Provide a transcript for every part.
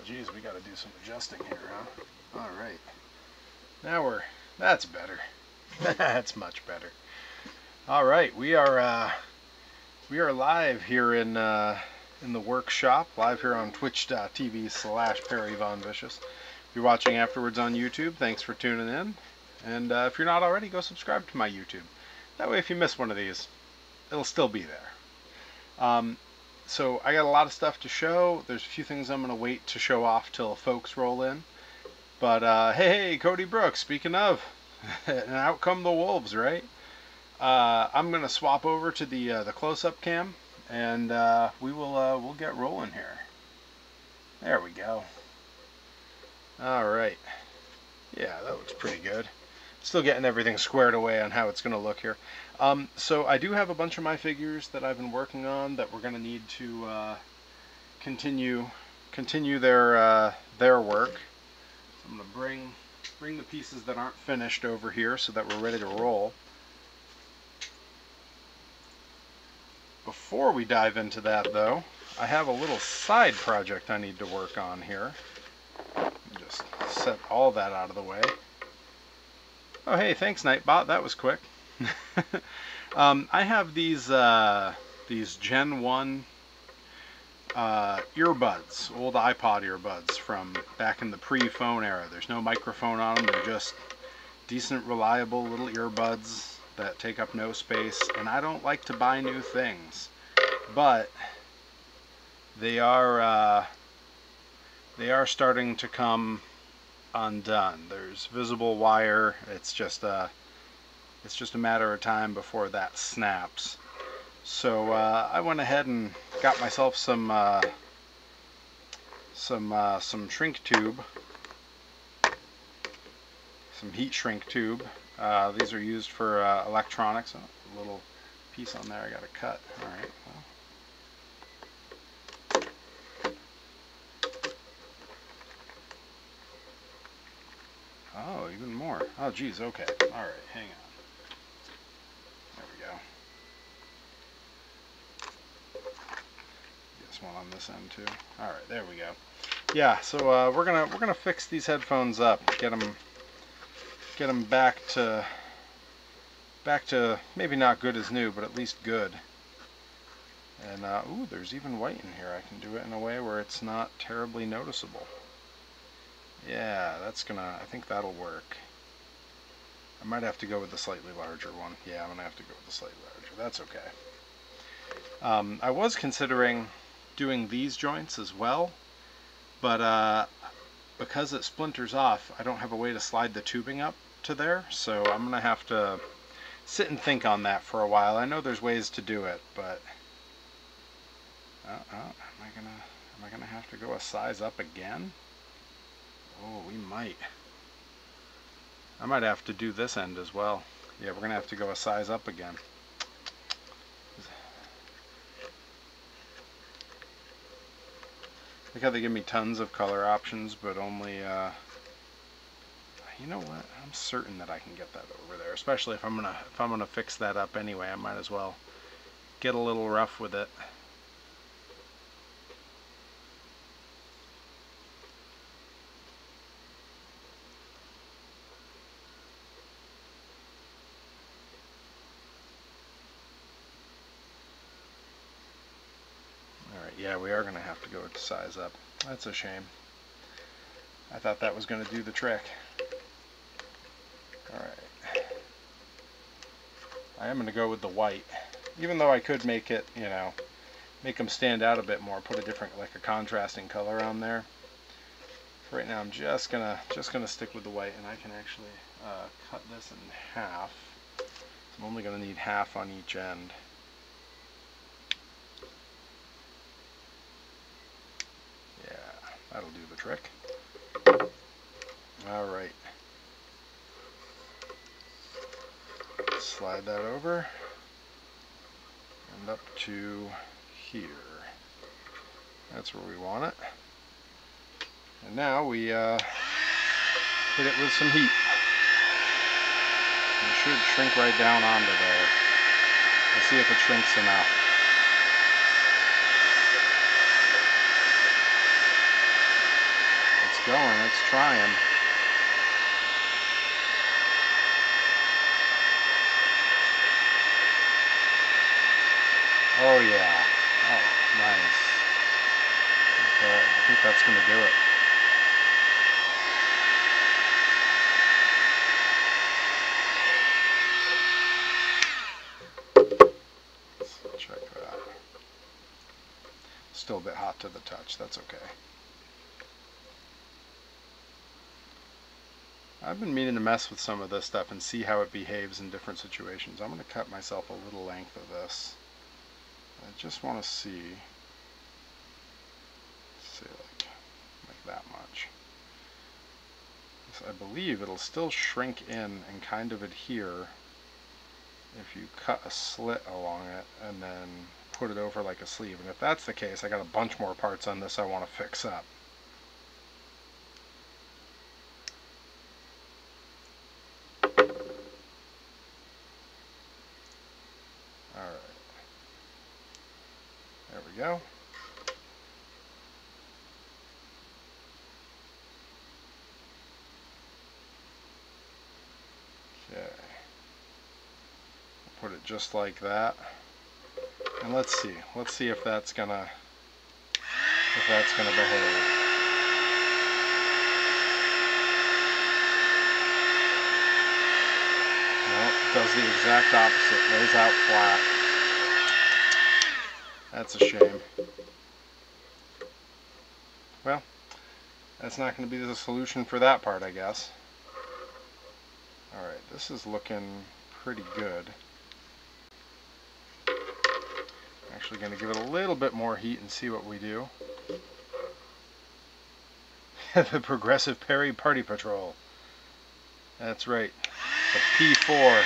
geez, we got to do some adjusting here, huh? All right. Now that's better. That's much better. All right, we are live here in the workshop, live here on twitch.tv/PerryVonVicious. If you're watching afterwards on YouTube, thanks for tuning in. And if you're not already, go subscribe to my YouTube. That way, if you miss one of these, it'll still be there. So I got a lot of stuff to show. There's a few things I'm going to wait to show off till folks roll in. But hey, Cody Brooks, speaking of, and out come the wolves, right? I'm going to swap over to the close-up cam, and we'll get rolling here. There we go. All right. Yeah, that looks pretty good. Still getting everything squared away on how it's going to look here. So I do have a bunch of my figures that I've been working on that we're going to need to continue their work. So I'm going to bring the pieces that aren't finished over here so that we're ready to roll. Before we dive into that, though, I have a little side project I need to work on here. Just set all that out of the way. Oh, hey, thanks, Nightbot. That was quick. I have these Gen 1 earbuds, old iPod earbuds from back in the pre-phone era. There's no microphone on them. They're just decent, reliable little earbuds that take up no space. And I don't like to buy new things, but they are starting to come undone. There's visible wire. It's just a matter of time before that snaps. So I went ahead and got myself some shrink tube, some heat shrink tube. These are used for electronics. Oh, a little piece on there I got to cut. All right. Well. Oh, even more. Oh, geez, okay. All right, hang on. There we go. This one on this end too. All right, there we go. Yeah, so we're gonna fix these headphones up, get them back to maybe not good as new, but at least good. And ooh, there's even white in here. I can do it in a way where it's not terribly noticeable. Yeah, I think that'll work. I might have to go with the slightly larger one. Yeah, I'm gonna have to go with the slightly larger. That's okay. I was considering doing these joints as well, but because it splinters off, I don't have a way to slide the tubing up to there, so I'm gonna have to sit and think on that for a while. I know there's ways to do it, but am I gonna have to go a size up again? Oh, we might. I might have to do this end as well. Yeah, we're gonna have to go a size up again. Look how they give me tons of color options, but only, you know what? I'm certain that I can get that over there, especially if I'm gonna fix that up anyway. I might as well get a little rough with it. Yeah, we are going to have to go to size up. That's a shame. I thought that was going to do the trick. Alright. I am going to go with the white. Even though I could make it, you know, make them stand out a bit more, put a different, like a contrasting color on there. For right now, I'm just gonna stick with the white, and I can actually cut this in half. So I'm only going to need half on each end. That'll do the trick. All right. Slide that over and up to here. That's where we want it. And now we hit it with some heat. It should shrink right down onto there. Let's see if it shrinks enough. going. It's trying. Oh yeah. Oh, nice. Okay, I think that's going to do it. Let's check that. Still a bit hot to the touch. That's okay. I've been meaning to mess with some of this stuff and see how it behaves in different situations. I'm going to cut myself a little length of this. I just want to see, like that much. I believe it'll still shrink in and kind of adhere if you cut a slit along it and then put it over like a sleeve. And if that's the case, I got a bunch more parts on this I want to fix up. Alright. There we go. Okay. Put it just like that. And let's see if that's gonna behave. No, it does the exact opposite. Lays out flat. That's a shame. Well, that's not going to be the solution for that part, I guess. Alright, this is looking pretty good. Actually going to give it a little bit more heat and see what we do. The Progressive Perry Party Patrol. That's right. The P4.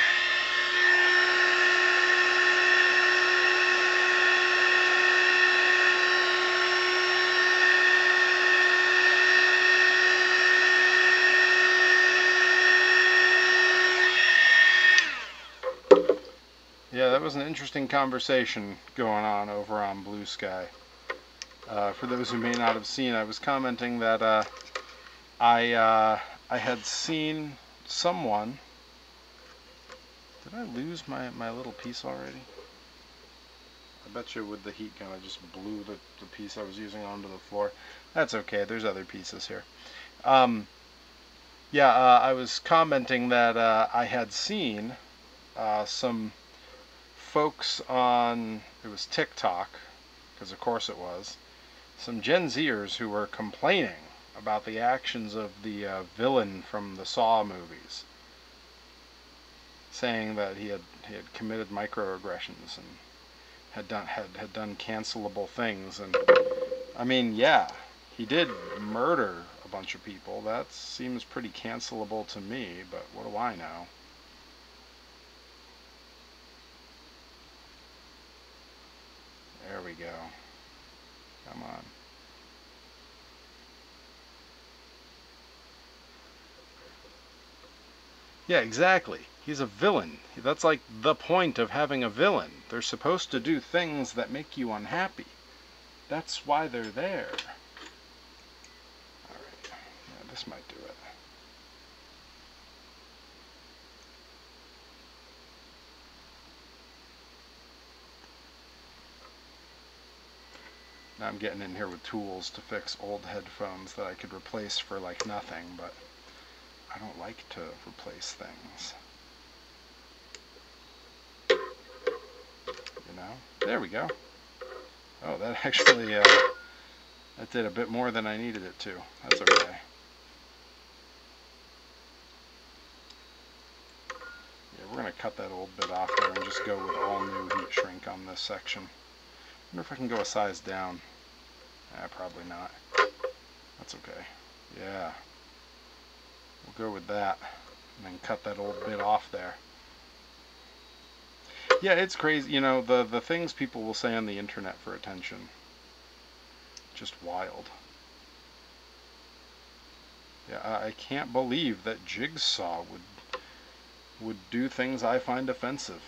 Yeah, that was an interesting conversation going on over on Blue Sky. For those who may not have seen, I was commenting that I had seen someone. Did I lose my little piece already? I bet you with the heat gun I just blew the piece I was using onto the floor. That's okay, there's other pieces here. Yeah, I was commenting that I had seen some folks on, it was TikTok, because of course it was, some Gen Zers who were complaining about the actions of the villain from the Saw movies, saying that he had committed microaggressions and had done cancelable things. And I mean, yeah, he did murder a bunch of people. That seems pretty cancelable to me, but what do I know? There we go. Come on. Yeah, exactly. He's a villain. That's like the point of having a villain. They're supposed to do things that make you unhappy. That's why they're there. Alright. Yeah, this might do it. Now I'm getting in here with tools to fix old headphones that I could replace for like nothing, but I don't like to replace things. You know? There we go. Oh, that actually, that did a bit more than I needed it to. That's okay. Yeah, we're going to cut that old bit off there and just go with all new heat shrink on this section. I wonder if I can go a size down. Probably not. That's okay. Yeah. We'll go with that. And then cut that old bit off there. Yeah, it's crazy. You know, the things people will say on the internet for attention. Just wild. Yeah, I can't believe that Jigsaw would do things I find offensive.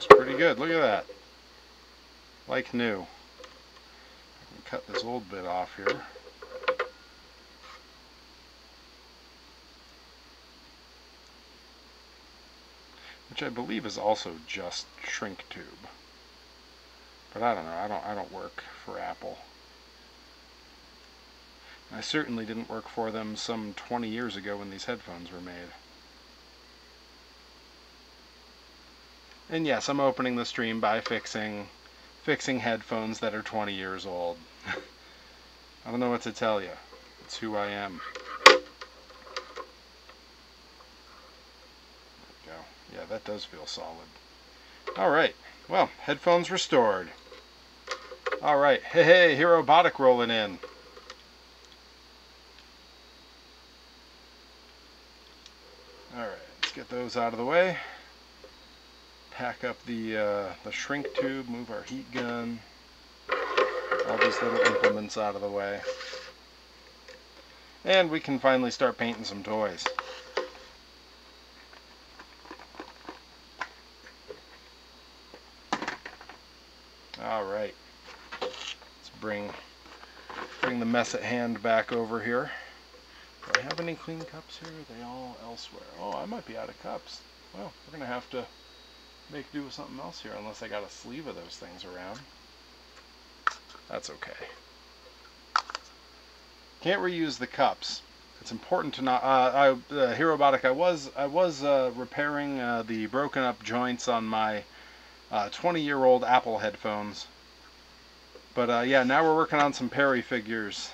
It's pretty good. Look at that. Like new. I can cut this old bit off here. Which I believe is also just shrink tube. But I don't know. I don't work for Apple. I certainly didn't work for them some 20 years ago when these headphones were made. And yes, I'm opening the stream by fixing headphones that are 20 years old. I don't know what to tell you. It's who I am. There we go. Yeah, that does feel solid. Alright, well, headphones restored. Alright, hey, Robotic rolling in. Alright, let's get those out of the way. Pack up the shrink tube, move our heat gun, all these little implements out of the way. And we can finally start painting some toys. Alright, let's bring the mess at hand back over here. Do I have any clean cups here? Are they all elsewhere? Oh, I might be out of cups. Well, we're going to have to make do with something else here, unless I got a sleeve of those things around. That's okay. Can't reuse the cups. It's important to not. Robotic. I was repairing the broken up joints on my 20-year-old Apple headphones. But yeah, now we're working on some Perry figures.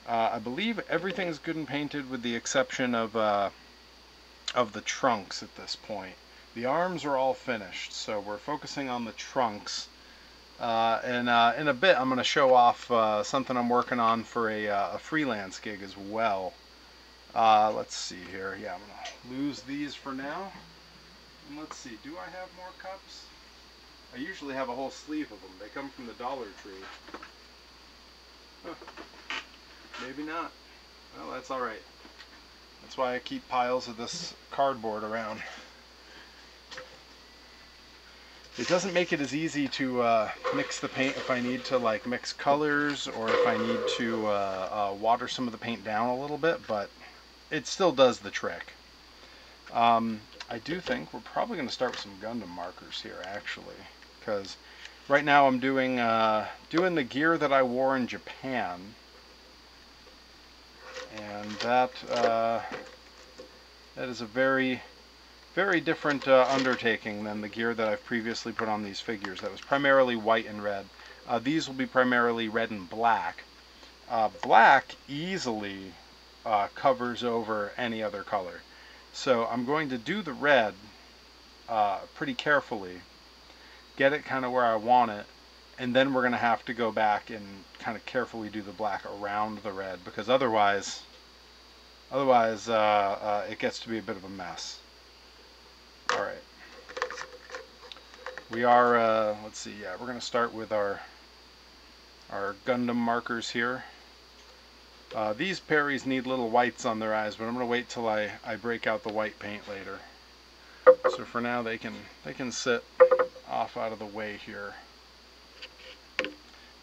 I believe everything's good and painted with the exception of the trunks at this point. The arms are all finished, so we're focusing on the trunks. And in a bit, I'm going to show off something I'm working on for a freelance gig as well. Let's see here. Yeah, I'm going to lose these for now. And let's see, do I have more cups? I usually have a whole sleeve of them. They come from the Dollar Tree. Huh. Maybe not. Well, that's alright. That's why I keep piles of this cardboard around. It doesn't make it as easy to mix the paint if I need to like mix colors or if I need to water some of the paint down a little bit, but it still does the trick. I do think we're probably going to start with some Gundam markers here actually, because right now I'm doing the gear that I wore in Japan, and that is a very different undertaking than the gear that I've previously put on these figures. That was primarily white and red. These will be primarily red and black. Black easily covers over any other color. So I'm going to do the red pretty carefully, get it kind of where I want it, and then we're going to have to go back and kind of carefully do the black around the red, because otherwise it gets to be a bit of a mess. Alright, we are, let's see, yeah, we're going to start with our Gundam markers here. These Perrys need little whites on their eyes, but I'm going to wait till I break out the white paint later. So for now they can sit off out of the way here.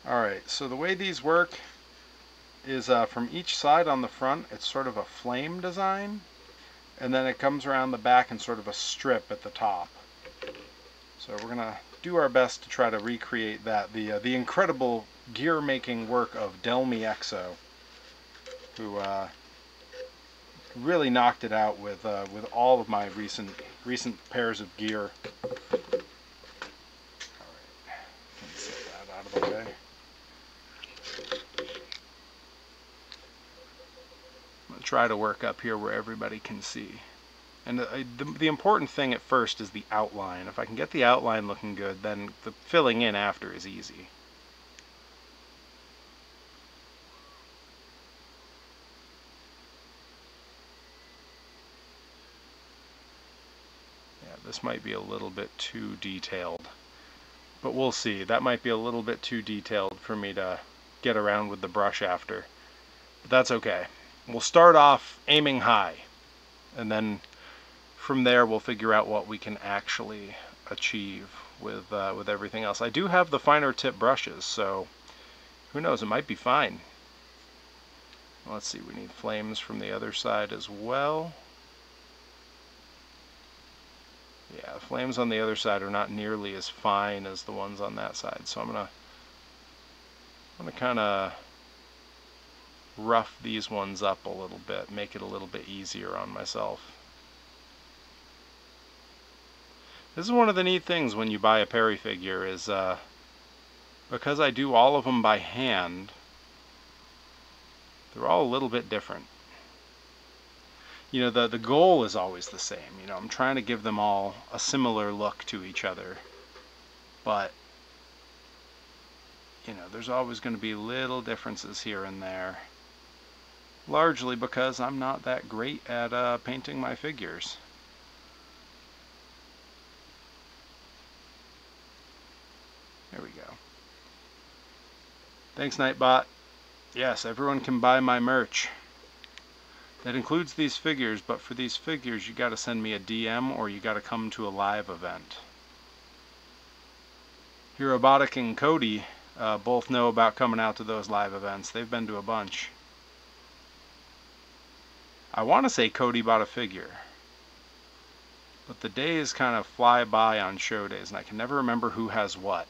Alright, so the way these work is from each side on the front, it's sort of a flame design. And then it comes around the back in sort of a strip at the top. So we're going to do our best to try to recreate that. The incredible gear making work of Delmi Exo, who really knocked it out with all of my recent pairs of gear. Alright, let's set that out of the way. Try to work up here where everybody can see. And the important thing at first is the outline. If I can get the outline looking good, then the filling in after is easy. Yeah, this might be a little bit too detailed, but we'll see. That might be a little bit too detailed for me to get around with the brush after, but that's okay. We'll start off aiming high, and then from there we'll figure out what we can actually achieve with everything else. I do have the finer tip brushes, so who knows, it might be fine. Let's see, we need flames from the other side as well. Yeah, flames on the other side are not nearly as fine as the ones on that side, so I'm gonna kind of rough these ones up a little bit, make it a little bit easier on myself. This is one of the neat things when you buy a Perry figure is because I do all of them by hand, they're all a little bit different. You know, the goal is always the same. You know, I'm trying to give them all a similar look to each other, but you know, there's always going to be little differences here and there, largely because I'm not that great at painting my figures. There we go. Thanks, Nightbot. Yes, everyone can buy my merch. That includes these figures, but for these figures you gotta send me a DM or you gotta come to a live event. Herobotic and Cody both know about coming out to those live events. They've been to a bunch. I want to say Cody bought a figure, but the days kind of fly by on show days and I can never remember who has what.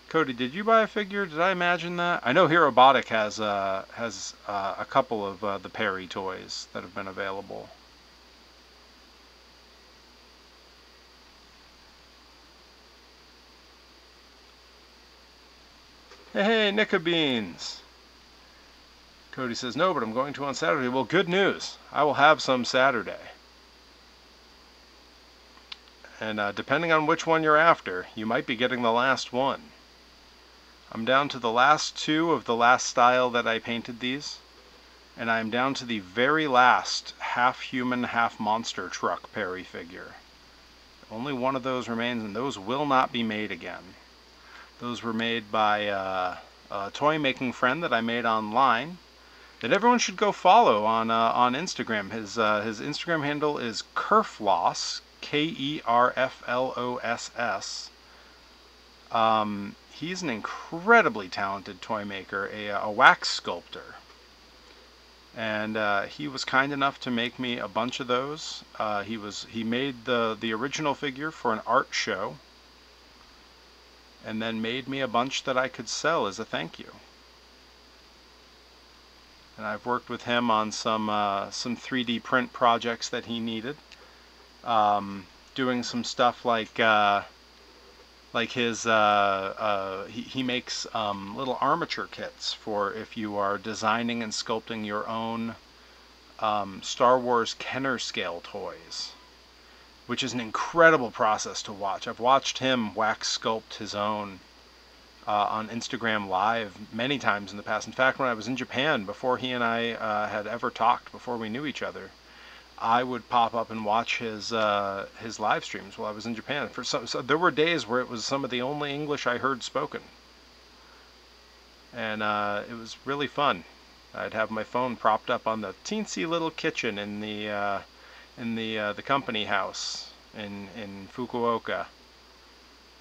Cody, did you buy a figure? Did I imagine that? I know Herobotic has a couple of the Perry toys that have been available. Hey, Nickabeans! Cody says, no, but I'm going to on Saturday. Well, good news. I will have some Saturday. And depending on which one you're after, you might be getting the last one. I'm down to the last two of the last style that I painted these, and I'm down to the very last half human, half monster truck Perry figure. Only one of those remains, and those will not be made again. Those were made by a toy making friend that I made online that everyone should go follow on Instagram. His Instagram handle is Kerfloss, Kerfloss. He's an incredibly talented toy maker, a wax sculptor, and he was kind enough to make me a bunch of those. He made the original figure for an art show, and then made me a bunch that I could sell as a thank you. And I've worked with him on some 3D print projects that he needed, doing some stuff like his he makes little armature kits for if you are designing and sculpting your own Star Wars Kenner scale toys, which is an incredible process to watch. I've watched him wax sculpt his own on Instagram Live many times in the past. In fact, when I was in Japan, before he and I had ever talked, before we knew each other, I would pop up and watch his live streams while I was in Japan. So there were days where it was some of the only English I heard spoken, and it was really fun. I'd have my phone propped up on the teensy little kitchen in the company house in Fukuoka,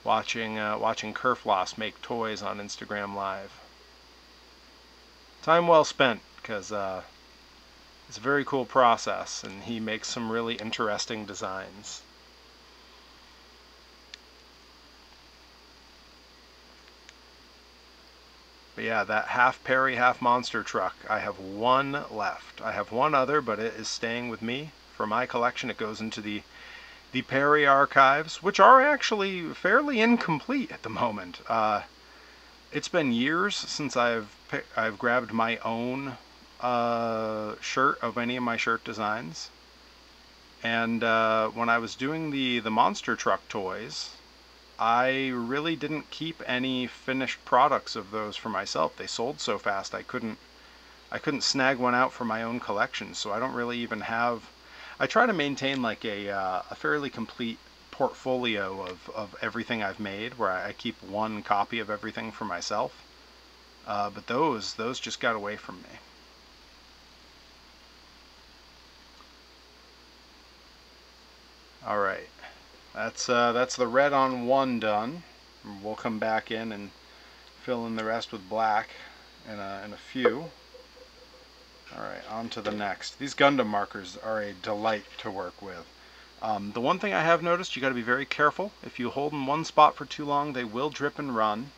watching Kerfloss make toys on Instagram Live. Time well spent, because it's a very cool process, and he makes some really interesting designs. But yeah, that half Perry, half monster truck, I have one left. I have one other, but it is staying with me for my collection. It goes into the Perry archives, which are actually fairly incomplete at the moment. It's been years since I've grabbed my own shirt of any of my shirt designs, and when I was doing the monster truck toys, I really didn't keep any finished products of those for myself. They sold so fast I couldn't snag one out for my own collection, so I don't really even have. I try to maintain like a fairly complete portfolio of everything I've made, where I keep one copy of everything for myself, but those just got away from me. Alright, That's the red on one done. We'll come back in and fill in the rest with black in a few. Alright, on to the next. These Gundam markers are a delight to work with. The one thing I have noticed, you got to be very careful. If you hold in one spot for too long, they will drip and run.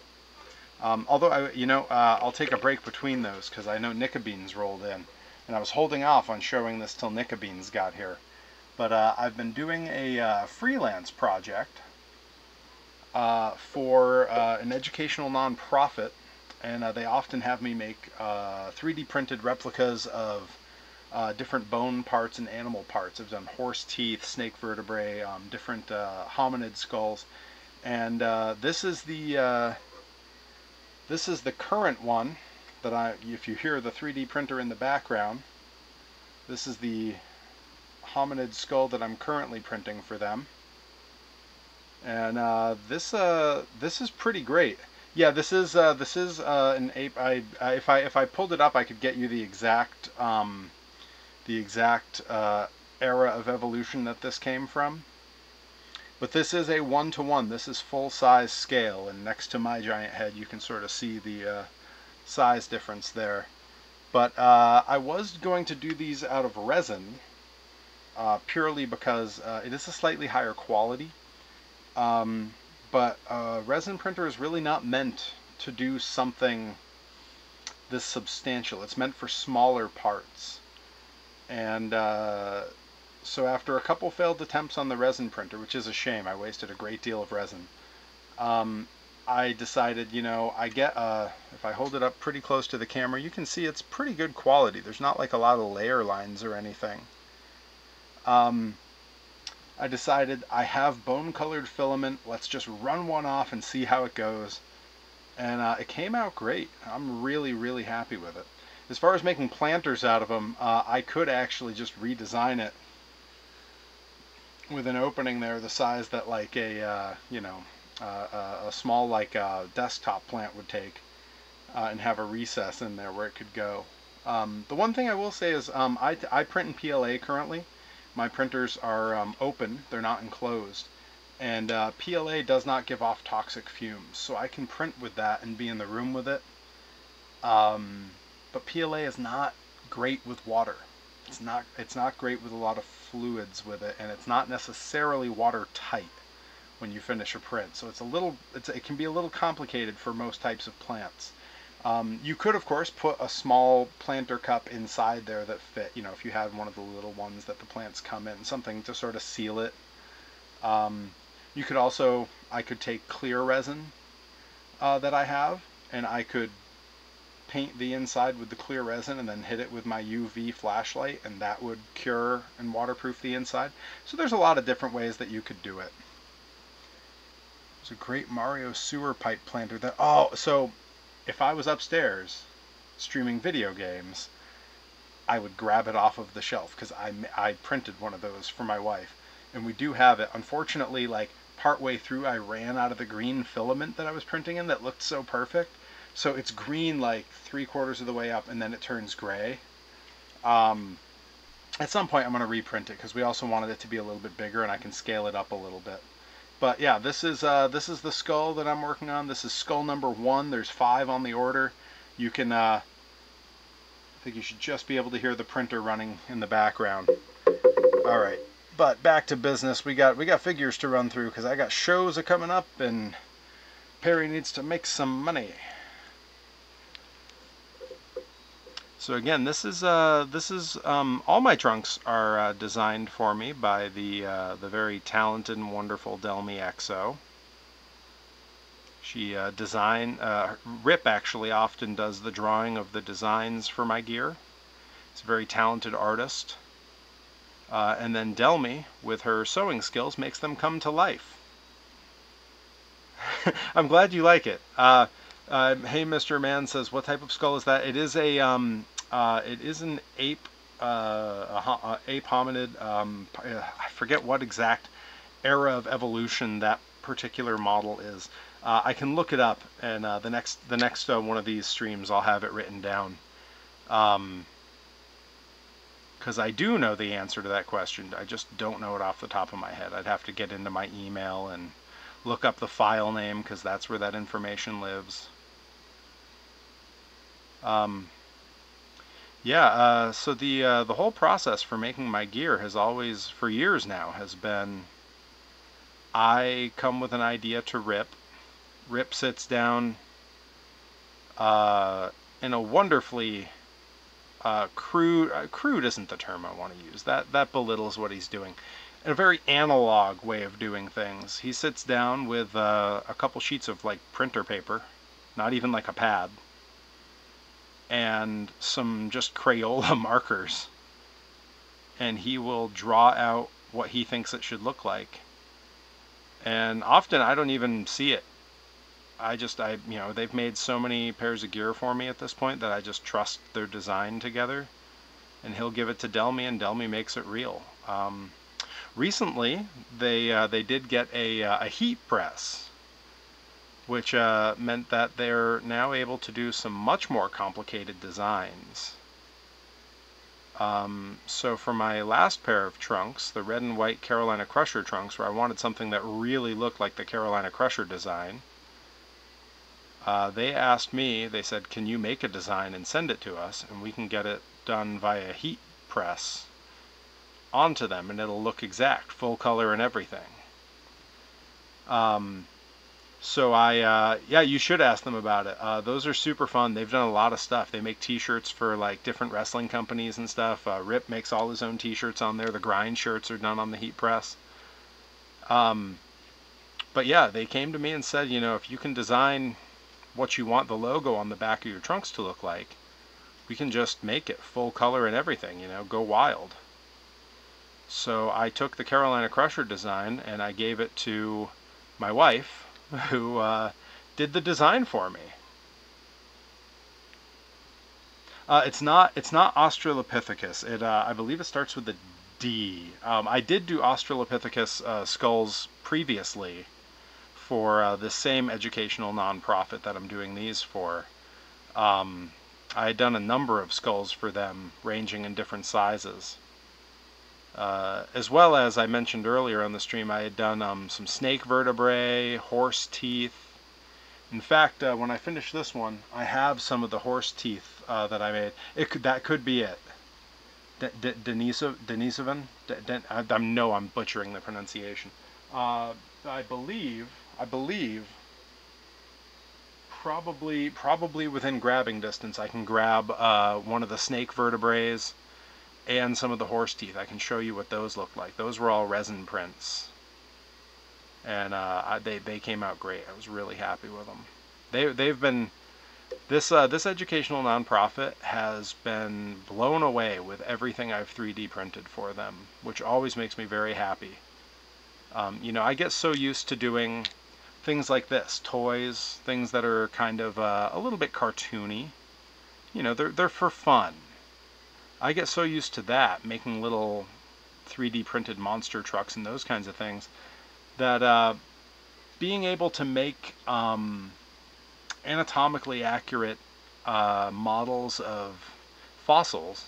Although, I'll take a break between those because I know Nickabeans rolled in. And I was holding off on showing this till Nickabeans got here. But I've been doing a freelance project for an educational nonprofit. And they often have me make 3D printed replicas of different bone parts and animal parts. I've done horse teeth, snake vertebrae, different hominid skulls, and this is the current one that if you hear the 3D printer in the background, this is the hominid skull that I'm currently printing for them, and this is pretty great. Yeah, this is an ape. If I pulled it up, I could get you the exact era of evolution that this came from. But this is a 1-to-1. This is full size scale, and next to my giant head, you can sort of see the size difference there. But I was going to do these out of resin, purely because it is a slightly higher quality. But a resin printer is really not meant to do something this substantial. It's meant for smaller parts. And so after a couple failed attempts on the resin printer, which is a shame, I wasted a great deal of resin, I decided, if I hold it up pretty close to the camera, you can see it's pretty good quality. There's not like a lot of layer lines or anything. I decided I have bone colored filament, let's just run one off and see how it goes. And it came out great. I'm really, really happy with it. As far as making planters out of them, I could actually just redesign it with an opening there the size that like a small desktop plant would take, and have a recess in there where it could go. The one thing I will say is I print in PLA currently. My printers are open, they're not enclosed, and PLA does not give off toxic fumes, so I can print with that and be in the room with it. But PLA is not great with water. It's not great with a lot of fluids with it, and it's not necessarily watertight when you finish a print. So it can be a little complicated for most types of plants. You could, of course, put a small planter cup inside there that fit, if you had one of the little ones that the plants come in, something to sort of seal it. You could also, I could take clear resin that I have, and I could paint the inside with the clear resin and then hit it with my UV flashlight, and that would cure and waterproof the inside. So there's a lot of different ways that you could do it. There's a great Mario sewer pipe planter that, so if I was upstairs streaming video games, I would grab it off of the shelf because I printed one of those for my wife, and we do have it. Unfortunately, like partway through, I ran out of the green filament that I was printing in that looked so perfect. So it's green like 3/4 of the way up, and then it turns gray. At some point I'm going to reprint it because we also wanted it to be a little bit bigger, and I can scale it up a little bit. But yeah, this is the skull that I'm working on. This is skull number 1. There's 5 on the order. You can I think you should just be able to hear the printer running in the background. All right, but back to business. We got figures to run through because I got shows are coming up, and Perry needs to make some money. So again, this is all my trunks are designed for me by the very talented and wonderful Delmi XO. She Rip actually often does the drawing of the designs for my gear. It's a very talented artist. And then Delmi, with her sewing skills, makes them come to life. I'm glad you like it. Hey, Mr. Man says, what type of skull is that? It is an ape, ape hominid. I forget what exact era of evolution that particular model is. I can look it up, and the next one of these streams I'll have it written down. because I do know the answer to that question. I just don't know it off the top of my head. I'd have to get into my email and look up the file name, because that's where that information lives. Yeah, so the whole process for making my gear has always, for years now, has been I come with an idea to Rip. Rip sits down in a wonderfully crude isn't the term I want to use. That belittles what he's doing. In a very analog way of doing things. He sits down with a couple sheets of like printer paper, not even like a pad, and some just Crayola markers, and he will draw out what he thinks it should look like. And often I don't even see it. They've made so many pairs of gear for me at this point that I just trust their design together, and he'll give it to Delmy, and Delmy makes it real. Recently, they did get a heat press, which meant that they're now able to do some much more complicated designs. So for my last pair of trunks, the red and white Carolina Crusher trunks, where I wanted something that really looked like the Carolina Crusher design, they asked me, they said, can you make a design and send it to us, and we can get it done via heat press onto them, and it'll look exact, full color and everything. So yeah, you should ask them about it. Those are super fun. They've done a lot of stuff. They make t-shirts for like different wrestling companies and stuff. Rip makes all his own t-shirts on there. The grind shirts are done on the heat press. But yeah, they came to me and said, if you can design what you want the logo on the back of your trunks to look like, we can just make it full color and everything, go wild. So I took the Carolina Crusher design and I gave it to my wife, who did the design for me. It's not Australopithecus. I believe it starts with a D. I did do Australopithecus skulls previously for the same educational nonprofit that I'm doing these for. I had done a number of skulls for them, ranging in different sizes. As well as I mentioned earlier on the stream, I had done some snake vertebrae, horse teeth. In fact, when I finish this one, I have some of the horse teeth that I made. That could be it. Denisovan? I know I'm butchering the pronunciation. I believe, probably within grabbing distance, I can grab one of the snake vertebrae and some of the horse teeth. I can show you what those look like. Those were all resin prints, and they came out great. I was really happy with them. They've been this educational nonprofit has been blown away with everything I've 3D printed for them, which always makes me very happy. I get so used to doing things like this, toys, things that are kind of a little bit cartoony. They're for fun. I get so used to that, making little 3D printed monster trucks and those kinds of things, that being able to make anatomically accurate models of fossils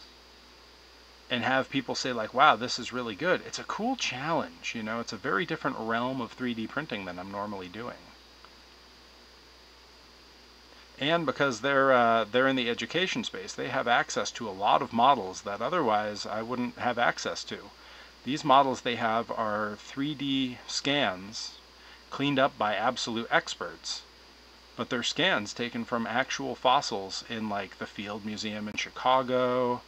and have people say like, wow, this is really good. It's a cool challenge, it's a very different realm of 3D printing than I'm normally doing. And because they're in the education space, they have access to a lot of models that otherwise I wouldn't have access to. These models they have are 3D scans cleaned up by absolute experts, but they're scans taken from actual fossils in like the Field Museum in Chicago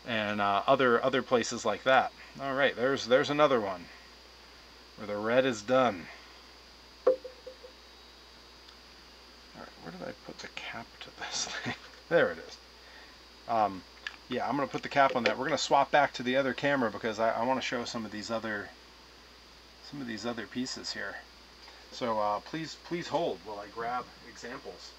and other places like that. All right, there's another one where the red is done. Where did I put the cap to this thing? There it is. Yeah, I'm going to put the cap on that. We're going to swap back to the other camera because I want to show some of these other pieces here. So please hold while I grab examples.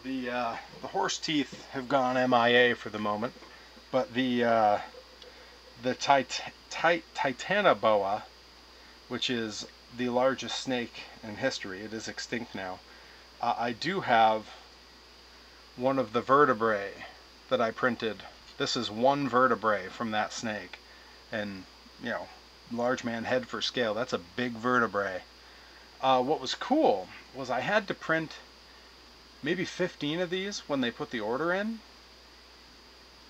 The horse teeth have gone MIA for the moment, but the Titanoboa, which is the largest snake in history, it is extinct now. I do have one of the vertebrae that I printed. This is one vertebrae from that snake, and you know, large man head for scale. That's a big vertebrae. What was cool was I had to print maybe 15 of these when they put the order in,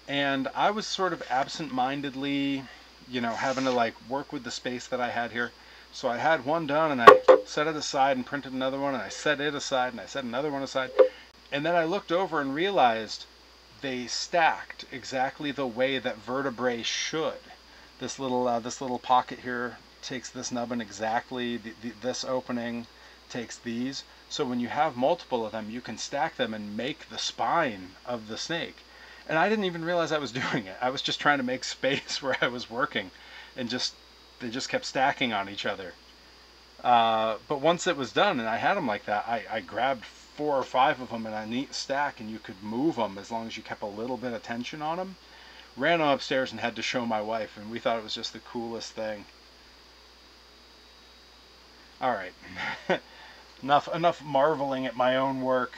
and I was sort of absent-mindedly, you know, having to like work with the space that I had here. So I had one done and I set it aside and printed another one, and I set it aside and I set another one aside, and then I looked over and realized they stacked exactly the way that vertebrae should. This little pocket here takes this nubbin exactly. This opening takes these. So when you have multiple of them, you can stack them and make the spine of the snake. And I didn't even realize I was doing it. I was just trying to make space where I was working, and they just kept stacking on each other. But once it was done and I had them like that, I grabbed 4 or 5 of them in a neat stack, and you could move them as long as you kept a little bit of tension on them. Ran them upstairs and had to show my wife, and we thought it was just the coolest thing. Alright, enough marveling at my own work.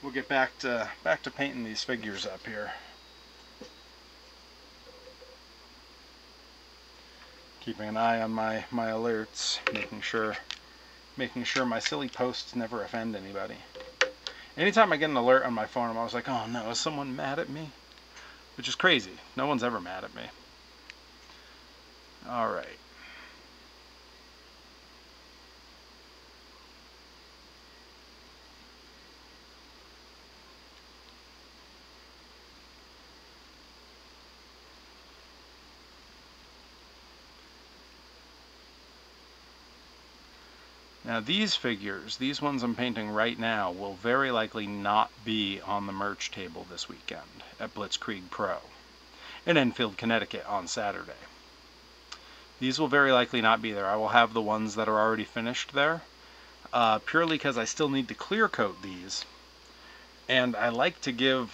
We'll get back to painting these figures up here. Keeping an eye on my alerts, making sure my silly posts never offend anybody. Anytime I get an alert on my phone, I'm always like, oh no, is someone mad at me? Which is crazy. No one's ever mad at me. Alright. Now these figures, these ones I'm painting right now, will very likely not be on the merch table this weekend at Blitzkrieg Pro in Enfield, Connecticut on Saturday. These will very likely not be there. I will have the ones that are already finished there, purely because I still need to clear coat these. And I like to give,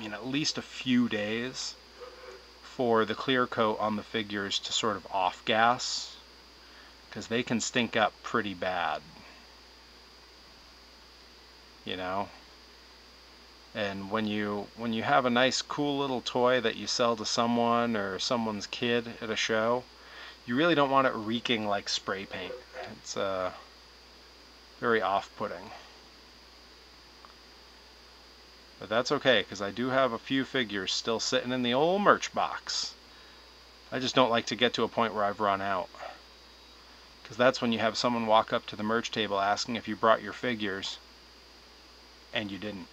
at least a few days for the clear coat on the figures to sort of off-gas, because they can stink up pretty bad, you know. And when you have a nice cool little toy that you sell to someone or someone's kid at a show, you really don't want it reeking like spray paint. It's very off-putting. But that's okay, because I do have a few figures still sitting in the old merch box. I just don't like to get to a point where I've run out, because that's when you have someone walk up to the merch table asking if you brought your figures and you didn't.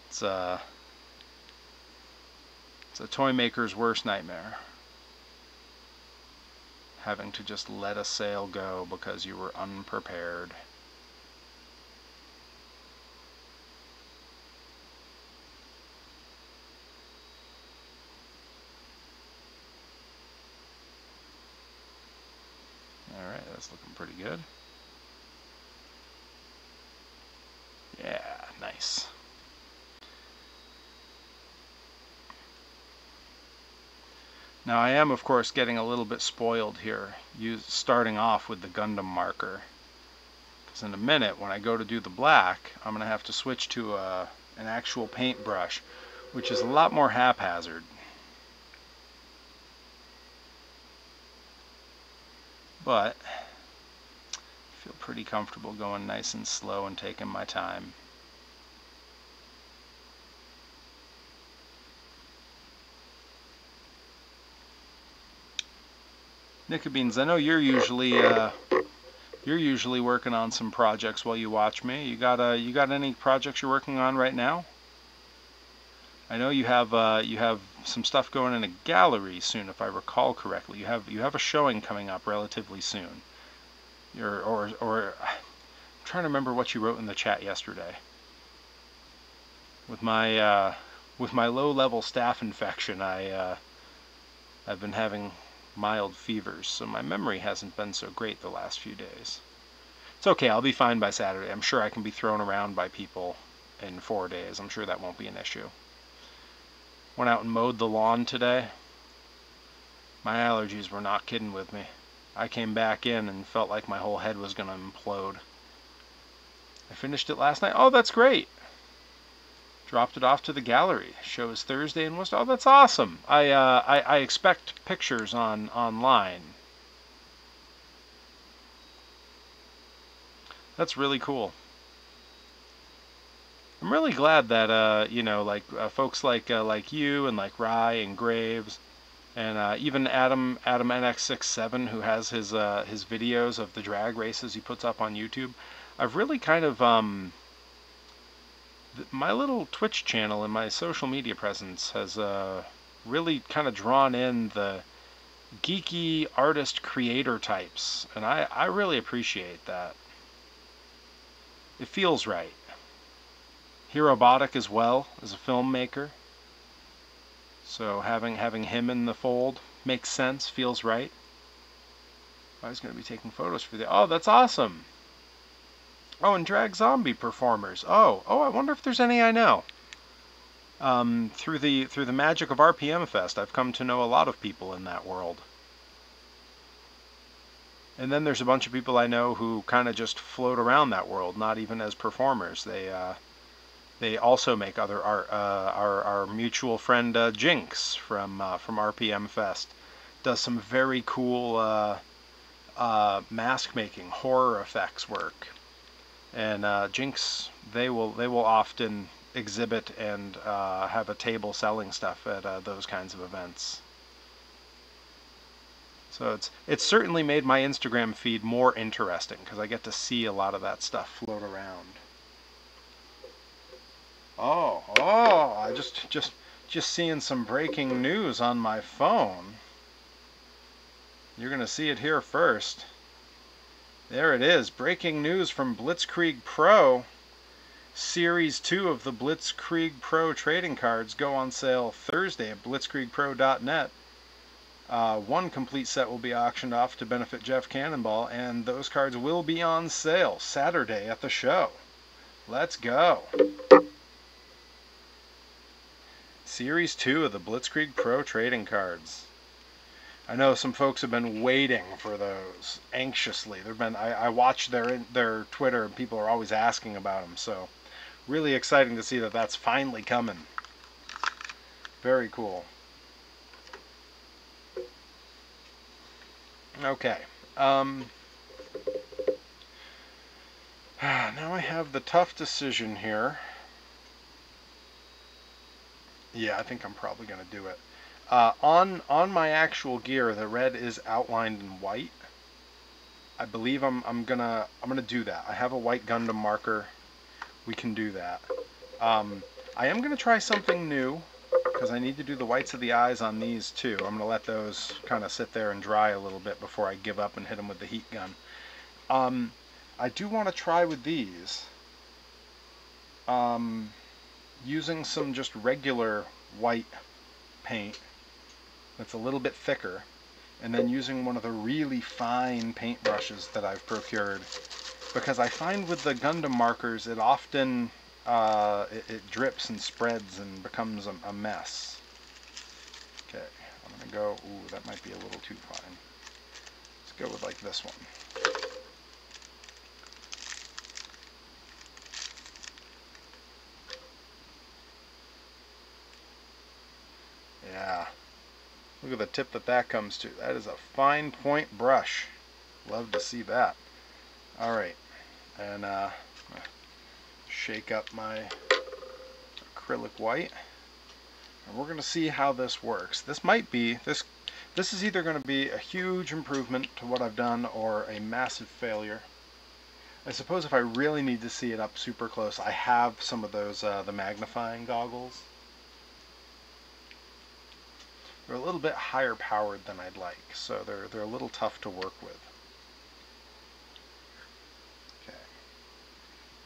It's a toy maker's worst nightmare, having to just let a sale go because you were unprepared. Alright, that's looking pretty good. Yeah, nice. Now I am, of course, getting a little bit spoiled here, starting off with the Gundam marker. Because in a minute, when I go to do the black, I'm going to have to switch to an actual paintbrush, which is a lot more haphazard. But I feel pretty comfortable going nice and slow and taking my time. Nickabeans, I know you're usually working on some projects while you watch me. You got any projects you're working on right now? I know you have some stuff going in a gallery soon, if I recall correctly. You have a showing coming up relatively soon. I'm trying to remember what you wrote in the chat yesterday. With my low-level staph infection, I've been having mild fevers, so my memory hasn't been so great the last few days. It's okay, I'll be fine by Saturday. I'm sure I can be thrown around by people in 4 days. I'm sure that won't be an issue. Went out and mowed the lawn today. My allergies were not kidding with me. I came back in and felt like my whole head was going to implode. I finished it last night. Oh, that's great. Dropped it off to the gallery. Shows Thursday in Worcester. Oh, that's awesome. I expect pictures online. That's really cool. I'm really glad that you know, like folks like you and like Rye and Graves and even Adam NX67, who has his videos of the drag races he puts up on YouTube. I've really kind of my little Twitch channel and my social media presence has really kind of drawn in the geeky artist creator types, and I really appreciate that. It feels right. Herobotic as well as a filmmaker, so having him in the fold makes sense, feels right. I was going to be taking photos for the... Oh, that's awesome. Oh, and drag zombie performers. Oh, I wonder if there's any I know. Through the magic of RPM Fest, I've come to know a lot of people in that world. And then there's a bunch of people I know who kind of just float around that world, not even as performers. They also make other art. Our mutual friend Jinx from RPM Fest does some very cool mask making, horror effects work. And Jinx, they will often exhibit and have a table selling stuff at those kinds of events. So it's certainly made my Instagram feed more interesting because I get to see a lot of that stuff float around. Oh, I just seeing some breaking news on my phone. You're gonna see it here first. There it is, breaking news from Blitzkrieg Pro. Series 2 of the Blitzkrieg Pro trading cards go on sale Thursday at blitzkriegpro.net. One complete set will be auctioned off to benefit Jeff Cannonball, and those cards will be on sale Saturday at the show. Let's go. Series 2 of the Blitzkrieg Pro trading cards. I know some folks have been waiting for those anxiously. I watch their Twitter, and people are always asking about them, so really exciting to see that that's finally coming. Very cool. Okay. Now I have the tough decision here. Yeah, I think I'm probably going to do it. On my actual gear, the red is outlined in white. I believe I'm gonna do that. I have a white Gundam marker. We can do that. I am gonna try something new because I need to do the whites of the eyes on these too. I'm gonna let those kind of sit there and dry a little bit before I give up and hit them with the heat gun. I do want to try with these. Using some just regular white paint that's a little bit thicker, and then using one of the really fine paint brushes that I've procured, because I find with the Gundam markers it often it drips and spreads and becomes a mess. Okay, I'm gonna go, ooh, that might be a little too fine. Let's go with like this one. Yeah, look at the tip that comes to. That is a fine point brush. Love to see that. Alright, and shake up my acrylic white, and we're going to see how this works. This might be, this is either going to be a huge improvement to what I've done or a massive failure. I suppose if I really need to see it up super close, I have some of those, the magnifying goggles. They're a little bit higher powered than I'd like, so they're a little tough to work with. Okay,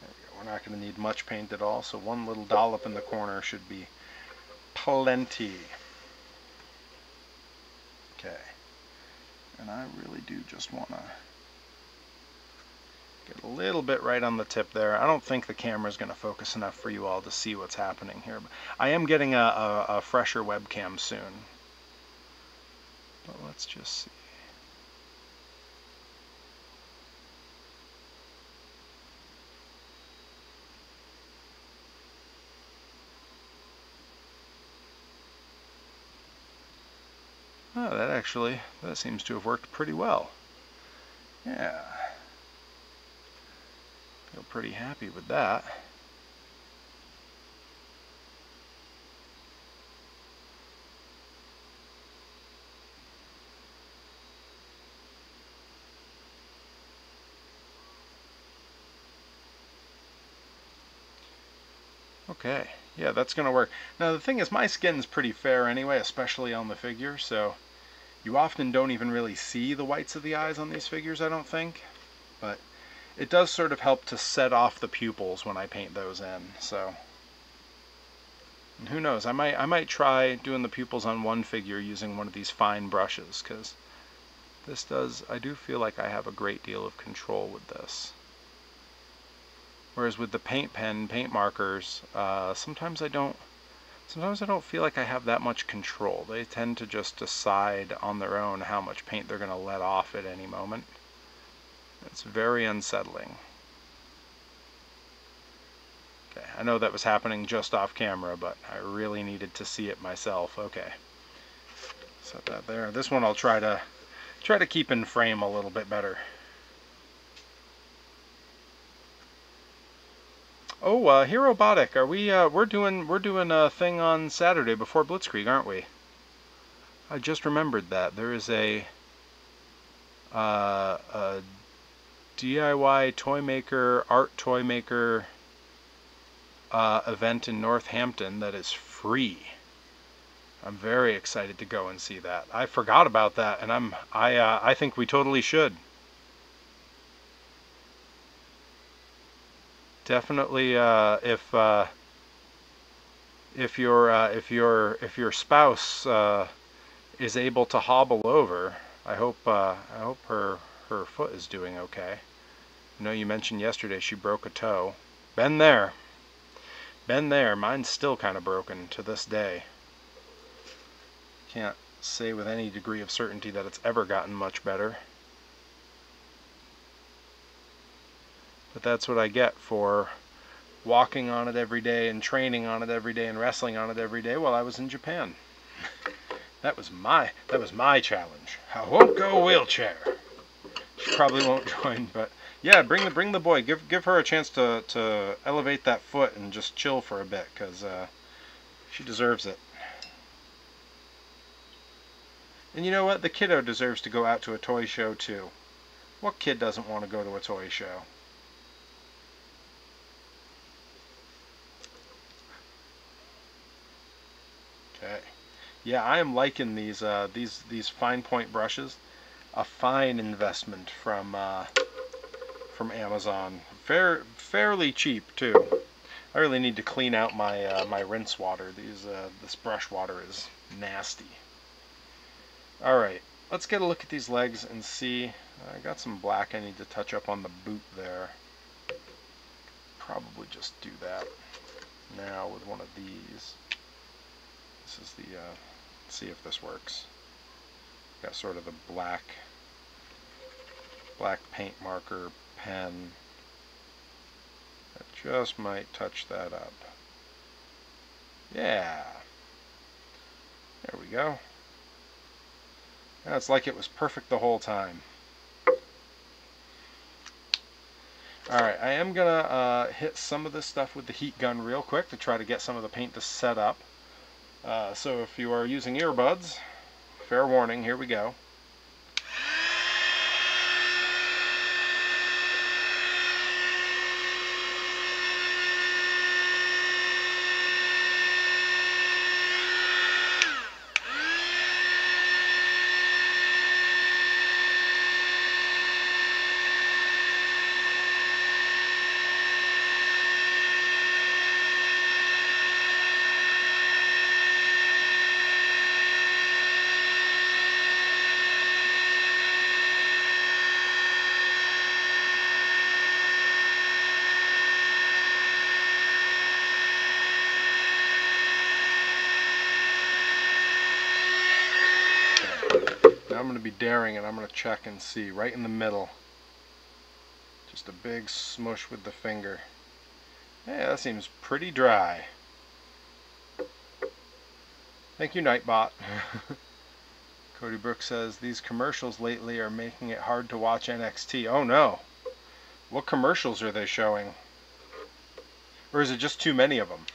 there we go. We're not going to need much paint at all, so one little dollop in the corner should be plenty. Okay, and I really do just want to get a little bit right on the tip there. I don't think the camera's going to focus enough for you all to see what's happening here. But I am getting a fresher webcam soon. But let's just see. Oh, that seems to have worked pretty well. Yeah. Feel pretty happy with that. Okay, yeah, that's gonna work. Now the thing is, my skin's pretty fair anyway, especially on the figure, so you often don't even really see the whites of the eyes on these figures, I don't think. But it does sort of help to set off the pupils when I paint those in, so. And who knows, I might try doing the pupils on one figure using one of these fine brushes, because I do feel like I have a great deal of control with this. Whereas with the paint pen, paint markers, sometimes I don't feel like I have that much control. They tend to just decide on their own how much paint they're going to let off at any moment. It's very unsettling. Okay, I know that was happening just off camera, but I really needed to see it myself. Okay, set that there. This one I'll try to keep in frame a little bit better. Oh, Herobotic, are we? We're doing a thing on Saturday before Blitzkrieg, aren't we? I just remembered that there is a DIY toy maker, art toy maker event in Northampton that is free. I'm very excited to go and see that. I forgot about that, and I think we totally should. Definitely, if your spouse is able to hobble over, I hope her foot is doing okay. I know you mentioned yesterday she broke a toe. Been there. Mine's still kind of broken to this day. Can't say with any degree of certainty that it's ever gotten much better. But that's what I get for walking on it every day and training on it every day and wrestling on it every day while I was in Japan. That was my challenge. I won't go wheelchair. She probably won't join, but yeah, bring the boy. Give her a chance to elevate that foot and just chill for a bit, because she deserves it. And you know what? The kiddo deserves to go out to a toy show too. What kid doesn't want to go to a toy show? Okay. Yeah, I am liking these fine point brushes. A fine investment from Amazon. Fairly cheap too. I really need to clean out my my rinse water. This brush water is nasty. All right, let's get a look at these legs and see. I got some black I need to touch up on the boot there. Probably just do that now with one of these. This is the, let's see if this works. Got sort of the black paint marker pen. That just might touch that up. Yeah. There we go. Now it's like it was perfect the whole time. Alright, I am gonna hit some of this stuff with the heat gun real quick to try to get some of the paint to set up. So if you are using earbuds, fair warning, here we go. I'm going to be daring and I'm going to check and see. Right in the middle. Just a big smush with the finger. Yeah, that seems pretty dry. Thank you, Nightbot. Cody Brooks says, these commercials lately are making it hard to watch NXT. Oh no. What commercials are they showing? Or is it just too many of them?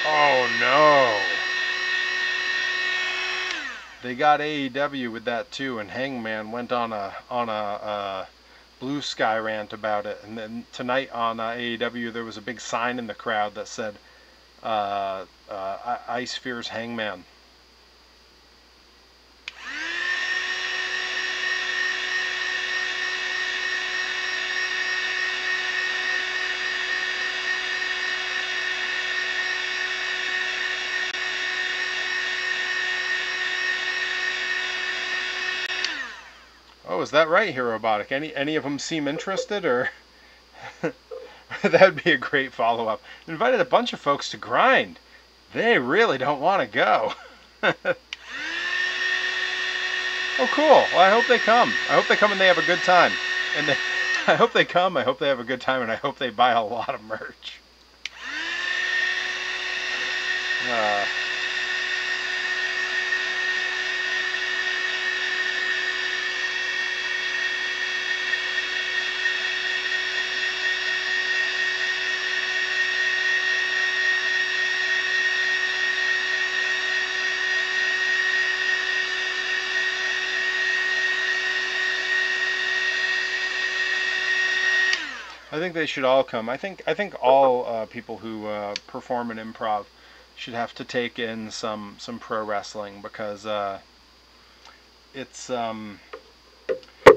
Oh no. They got AEW with that too, and Hangman went on a Blue Sky rant about it. And then tonight on AEW there was a big sign in the crowd that said Ice fears Hangman. Oh, is that right, Herobotic? Any of them seem interested, or that'd be a great follow-up. Invited a bunch of folks to grind. They really don't want to go. Oh, cool. Well, I hope they come. I hope they come and they have a good time. And I hope they come. I hope they have a good time, and I hope they buy a lot of merch. I think they should all come. I think all people who perform in improv should have to take in some pro wrestling, because it's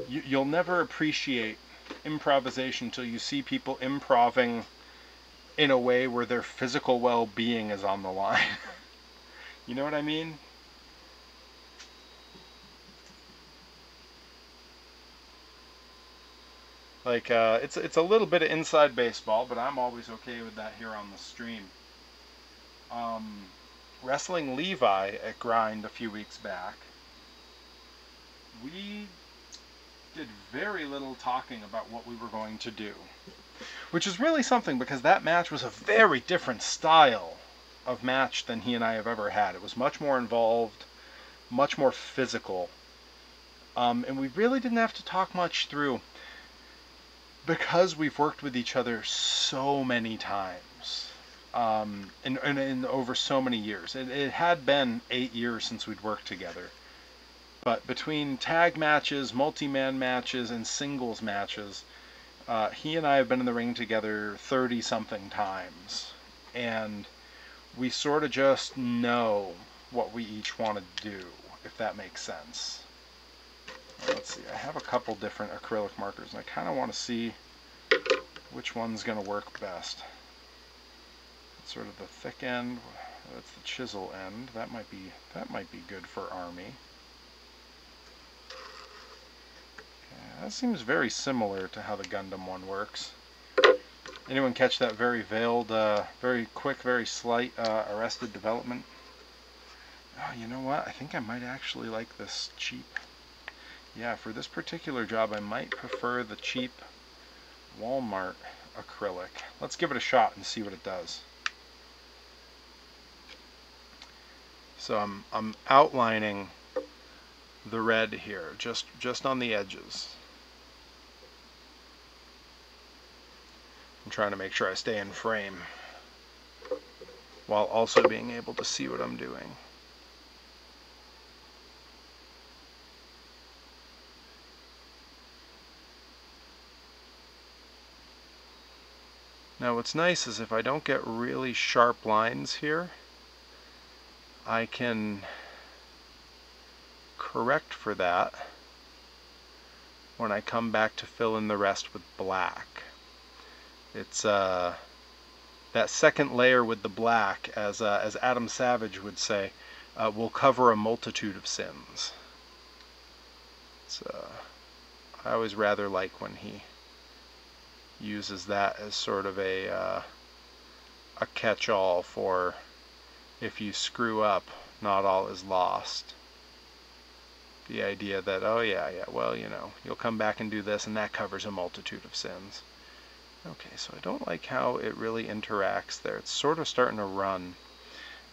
you'll never appreciate improvisation until you see people improving in a way where their physical well-being is on the line. You know what I mean? Like, it's a little bit of inside baseball, but I'm always okay with that here on the stream. Wrestling Levi at Grind a few weeks back, we did very little talking about what we were going to do. Which is really something, because that match was a very different style of match than he and I have ever had. It was much more involved, much more physical. And we really didn't have to talk much through, because we've worked with each other so many times, and over so many years. It had been 8 years since we'd worked together. But between tag matches, multi-man matches, and singles matches, he and I have been in the ring together 30-something times. And we sort of just know what we each want to do, if that makes sense. Let's see, I have a couple different acrylic markers, and I kind of want to see which one's going to work best. That's sort of the thick end. That's the chisel end. That might be good for Army. Okay, that seems very similar to how the Gundam one works. Anyone catch that very veiled, very quick, very slight Arrested Development? Oh, you know what? I think I might actually like this cheap. Yeah, for this particular job, I might prefer the cheap Walmart acrylic. Let's give it a shot and see what it does. So I'm outlining the red here, just on the edges. I'm trying to make sure I stay in frame while also being able to see what I'm doing. Now what's nice is if I don't get really sharp lines here, I can correct for that when I come back to fill in the rest with black. It's that second layer with the black, as Adam Savage would say, will cover a multitude of sins. It's I always rather like when he uses that as sort of a catch-all for if you screw up, not all is lost. The idea that, oh yeah, well, you know, you'll come back and do this and that covers a multitude of sins. Okay, so I don't like how it really interacts there. It's sort of starting to run.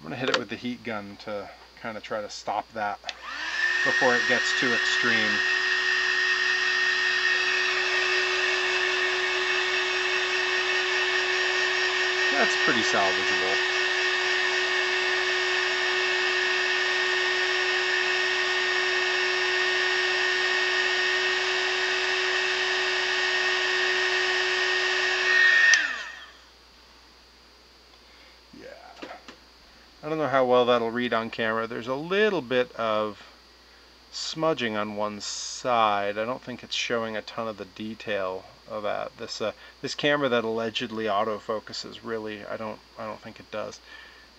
I'm going to hit it with the heat gun to kind of try to stop that before it gets too extreme. That's pretty salvageable. Yeah. I don't know how well that'll read on camera. There's a little bit of smudging on one side. I don't think it's showing a ton of the detail of that. This camera that allegedly autofocuses, really, I don't think it does.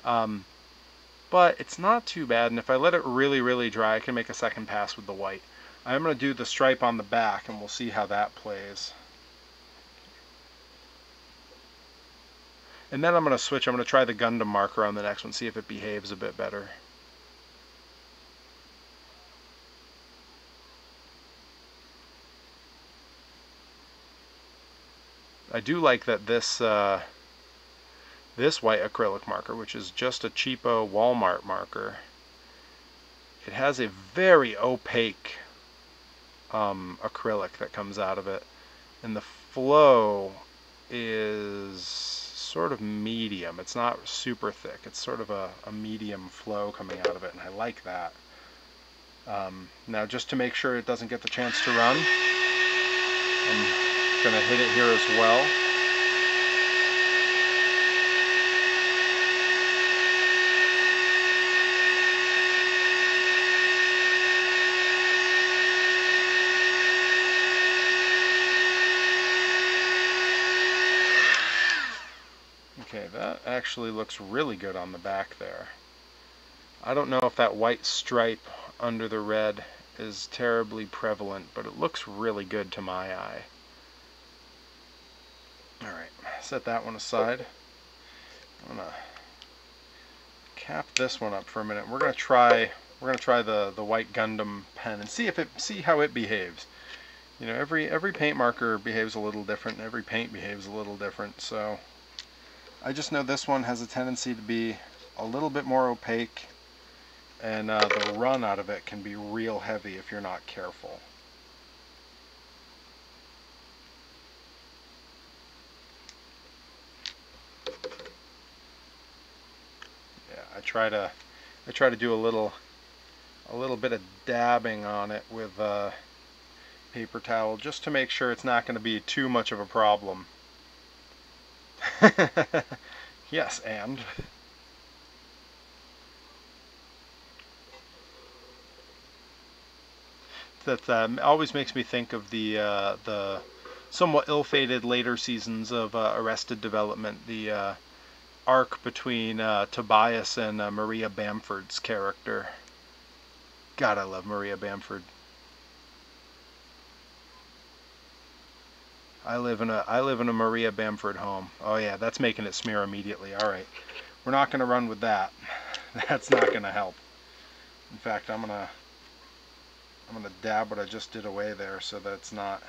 But it's not too bad, and if I let it really dry, I can make a second pass with the white. I'm going to do the stripe on the back, and we'll see how that plays. And then I'm going to switch. I'm going to try the Gundam marker on the next one, see if it behaves a bit better. I do like that this white acrylic marker, which is just a cheapo Walmart marker, it has a very opaque acrylic that comes out of it, and the flow is sort of medium. It's not super thick. It's sort of a medium flow coming out of it, and I like that. Now, just to make sure it doesn't get the chance to run, I'm going to hit it here as well. Okay, that actually looks really good on the back there. I don't know if that white stripe under the red is terribly prevalent, but it looks really good to my eye. Alright, set that one aside. I'm gonna cap this one up for a minute. We're gonna try the white Gundam pen and see how it behaves. You know, every paint marker behaves a little different, and every paint behaves a little different, so I just know this one has a tendency to be a little bit more opaque, and the run out of it can be real heavy if you're not careful. Yeah, I try to do a little bit of dabbing on it with paper towel just to make sure it's not going to be too much of a problem. Yes, and that always makes me think of the somewhat ill-fated later seasons of Arrested Development, the arc between Tobias and Maria Bamford's character. God, I love Maria Bamford. I live in a Maria Bamford home. Oh yeah, that's making it smear immediately. All right, we're not going to run with that. That's not going to help. In fact, I'm gonna dab what I just did away there so that it's not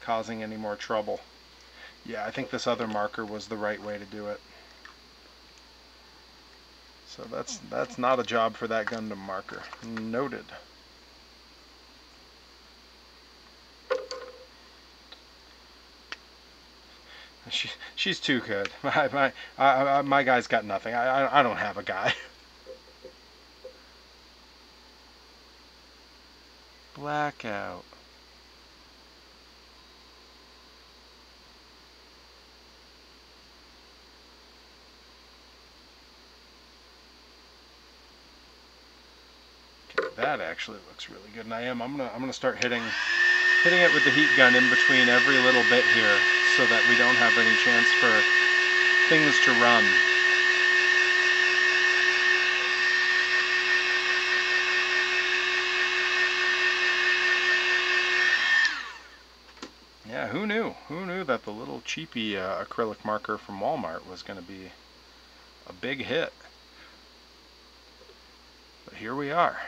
causing any more trouble. Yeah, I think this other marker was the right way to do it. So that's not a job for that Gundam marker. Noted. She's too good. My guy's got nothing. I don't have a guy. Blackout. Okay, that actually looks really good, and I'm gonna start hitting it with the heat gun in between every little bit here, so that we don't have any chance for things to run. who knew? Who knew that the little cheapy acrylic marker from Walmart was going to be a big hit? But here we are.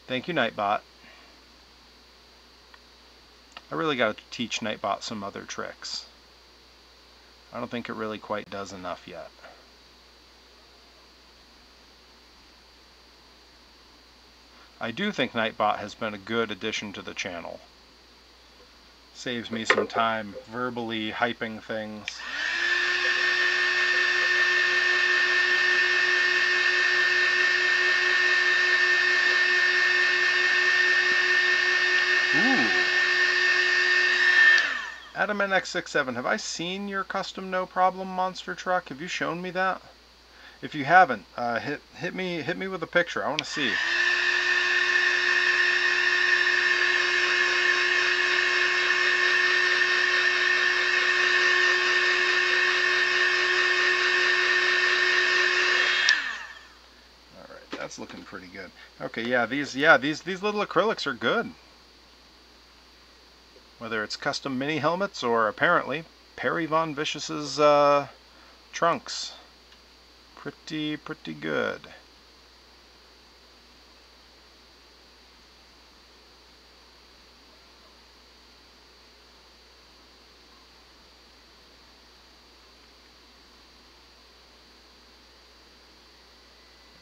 Thank you, Nightbot. I really got to teach Nightbot some other tricks. I don't think it really quite does enough yet. I do think Nightbot has been a good addition to the channel. Saves me some time verbally hyping things. Ooh. Adam NX67, have I seen your custom no problem monster truck? Have you shown me that? If you haven't, hit me with a picture. I want to see. That's looking pretty good. Okay, yeah, these little acrylics are good. Whether it's custom mini helmets or apparently Perry Von Vicious's trunks, pretty good.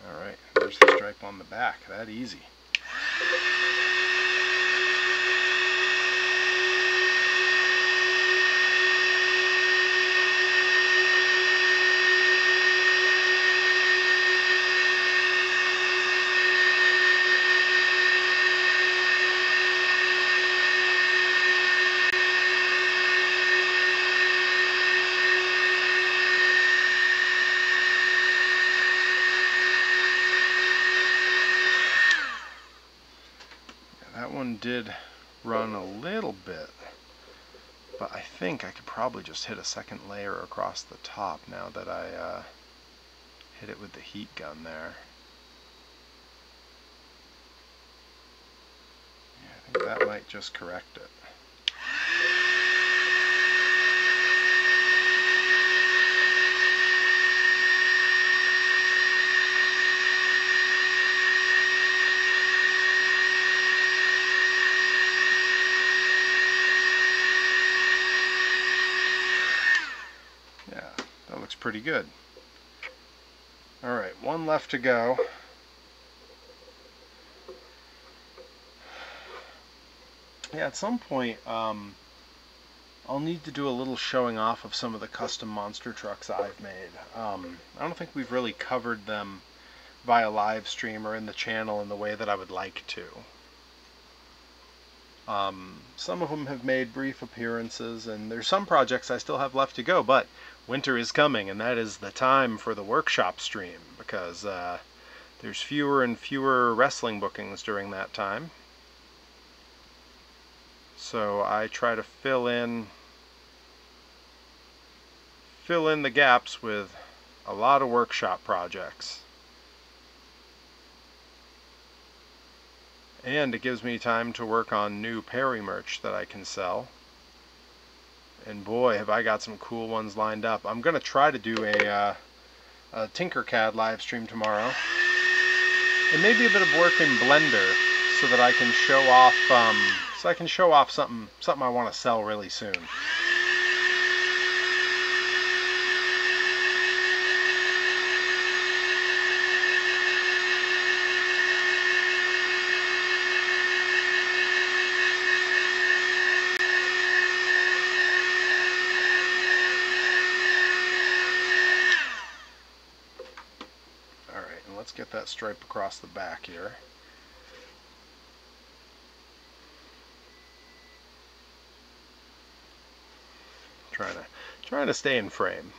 Alright, there's the stripe on the back. That easy. Did run a little bit, but I think I could probably just hit a second layer across the top now that I hit it with the heat gun there. Yeah, I think that might just correct it. Pretty good. Alright, one left to go. Yeah, at some point I'll need to do a little showing off of some of the custom monster trucks I've made. I don't think we've really covered them via live stream or in the channel in the way that I would like to. Some of them have made brief appearances, and there's some projects I still have left to go, but winter is coming, and that is the time for the workshop stream, because there's fewer and fewer wrestling bookings during that time. So I try to fill in the gaps with a lot of workshop projects. And it gives me time to work on new Perry merch that I can sell. And boy, have I got some cool ones lined up. I'm going to try to do a Tinkercad live stream tomorrow. And maybe a bit of work in Blender so that I can show off something I want to sell really soon. Get that stripe across the back here. Trying to stay in frame.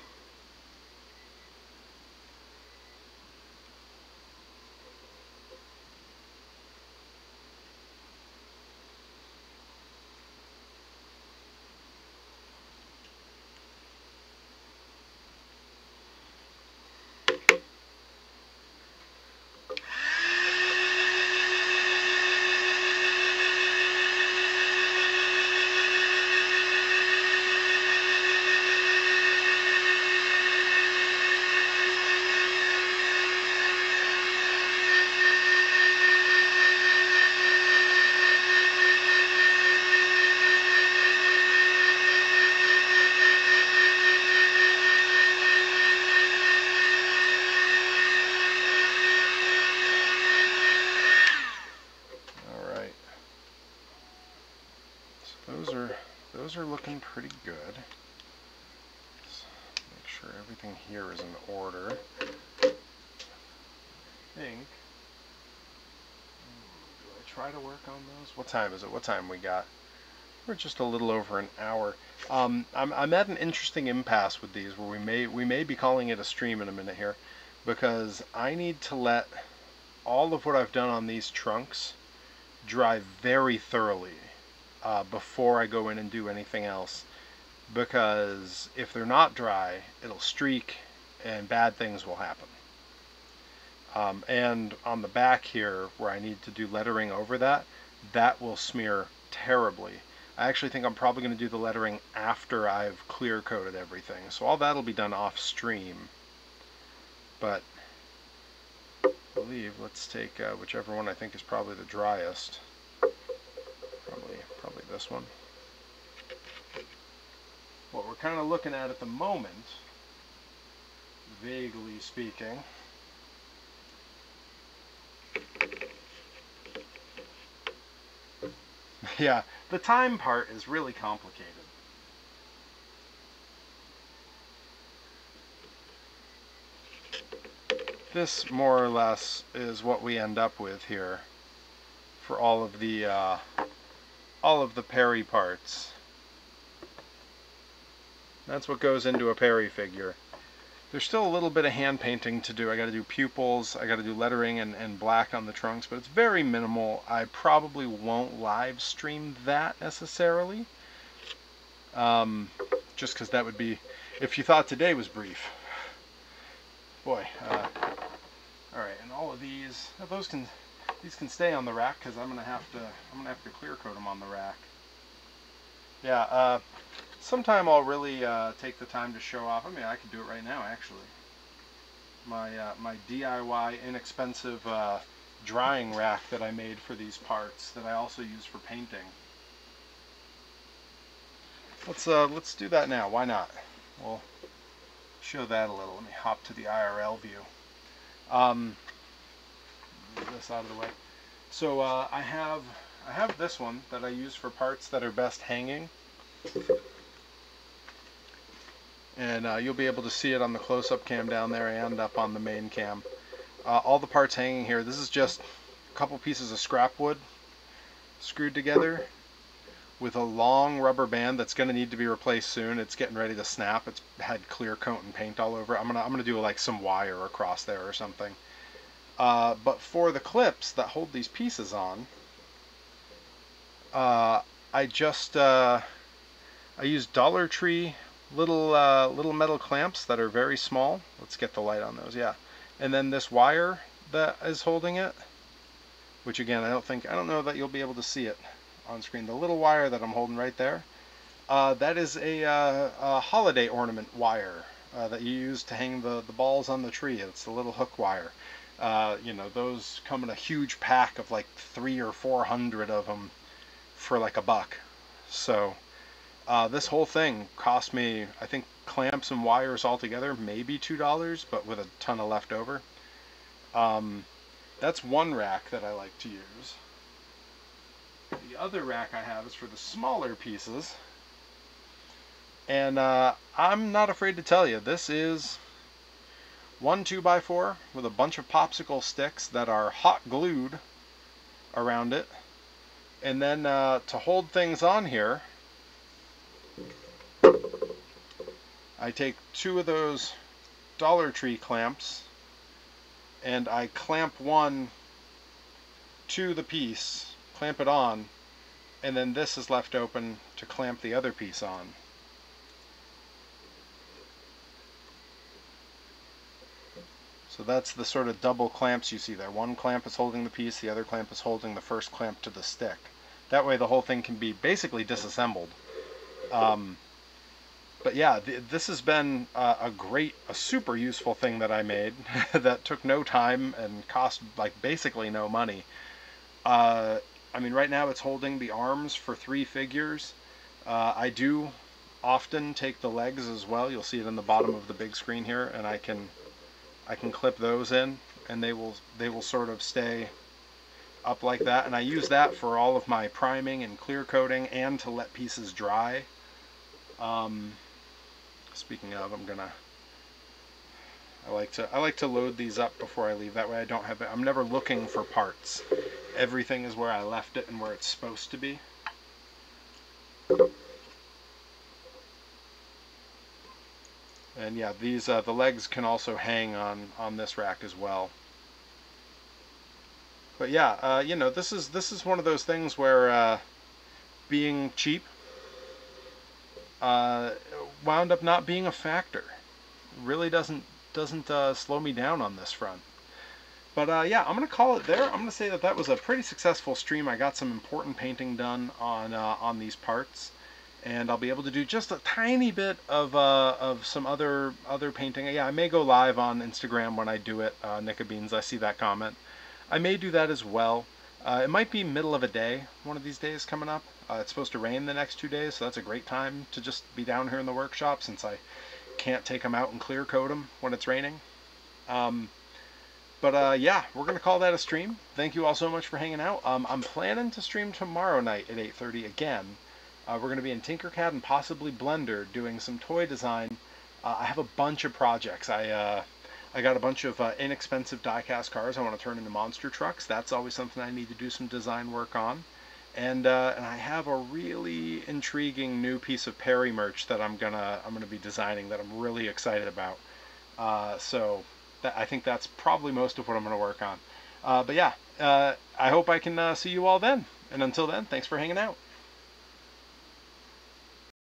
sure everything here is in order. I think. Do I try to work on those? What time is it? What time we got? We're just a little over an hour. I'm at an interesting impasse with these, where we may be calling it a stream in a minute here, because I need to let all of what I've done on these trunks dry very thoroughly before I go in and do anything else. Because if they're not dry, it'll streak and bad things will happen. And on the back here, where I need to do lettering over that, that will smear terribly. I actually think I'm probably going to do the lettering after I've clear coated everything. So all that'll be done off stream. But I believe, let's take whichever one I think is probably the driest. Probably this one. What we're kind of looking at the moment, vaguely speaking, yeah, the time part is really complicated. This more or less is what we end up with here for all of the Perry parts. That's what goes into a Perry figure. There's still a little bit of hand painting to do. I got to do pupils, I got to do lettering and black on the trunks, but it's very minimal. I probably won't live stream that necessarily. Just because that would be, if you thought today was brief. Boy. Alright, and all of these can stay on the rack, because I'm gonna have to clear coat them on the rack. Yeah, sometime I'll really take the time to show off. I mean, I could do it right now, actually. My DIY inexpensive drying rack that I made for these parts that I also use for painting. Let's do that now. Why not? We'll show that a little. Let me hop to the IRL view. Move this out of the way. So I have this one that I use for parts that are best hanging. And you'll be able to see it on the close-up cam down there and up on the main cam. All the parts hanging here, this is just a couple pieces of scrap wood screwed together with a long rubber band that's going to need to be replaced soon. It's getting ready to snap. It's had clear coat and paint all over it. I'm gonna do like some wire across there or something. But for the clips that hold these pieces on, I use Dollar Tree little metal clamps that are very small. Let's get the light on those. Yeah, and then this wire that is holding it, which again I don't know that you'll be able to see it on screen. The little wire that I'm holding right there, that is a holiday ornament wire that you use to hang the balls on the tree. It's the little hook wire. You know, those come in a huge pack of like 300 or 400 of them for like $1. So this whole thing cost me, I think, clamps and wires all together, maybe $2, but with a ton of leftover. That's one rack that I like to use. The other rack I have is for the smaller pieces. And I'm not afraid to tell you, this is one 2x4 with a bunch of popsicle sticks that are hot glued around it. And then to hold things on here, I take 2 of those Dollar Tree clamps and I clamp one to the piece, clamp it on, and then this is left open to clamp the other piece on. So that's the sort of double clamps you see there. One clamp is holding the piece, the other clamp is holding the first clamp to the stick. That way the whole thing can be basically disassembled. But yeah, this has been a super useful thing that I made that took no time and cost like basically no money. I mean, right now it's holding the arms for 3 figures. I do often take the legs as well. You'll see it in the bottom of the big screen here, and I can clip those in, and they will sort of stay up like that. And I use that for all of my priming and clear coating, and to let pieces dry. Speaking of, I'm gonna I like to load these up before I leave. That way I don't have it. I'm never looking for parts. Everything is where I left it and where it's supposed to be. And yeah, these the legs can also hang on this rack as well. But yeah, you know, this is one of those things where being cheap wound up not being a factor. Really doesn't slow me down on this front. But yeah, I'm gonna call it there. I'm gonna say that that was a pretty successful stream. I got some important painting done on these parts, and I'll be able to do just a tiny bit of some other painting. Yeah, I may go live on Instagram when I do it. Nickabeans, I see that comment. I may do that as well. It might be middle of a day, one of these days coming up. It's supposed to rain the next 2 days, so that's a great time to just be down here in the workshop since I can't take them out and clear coat them when it's raining. But yeah, we're going to call that a stream. Thank you all so much for hanging out. I'm planning to stream tomorrow night at 8:30 again. We're going to be in Tinkercad and possibly Blender doing some toy design. I have a bunch of projects. I got a bunch of inexpensive die-cast cars I want to turn into monster trucks. That's always something I need to do some design work on. And I have a really intriguing new piece of Perry merch that I'm gonna be designing that I'm really excited about. So I think that's probably most of what I'm gonna work on. But yeah, I hope I can see you all then. And until then, thanks for hanging out.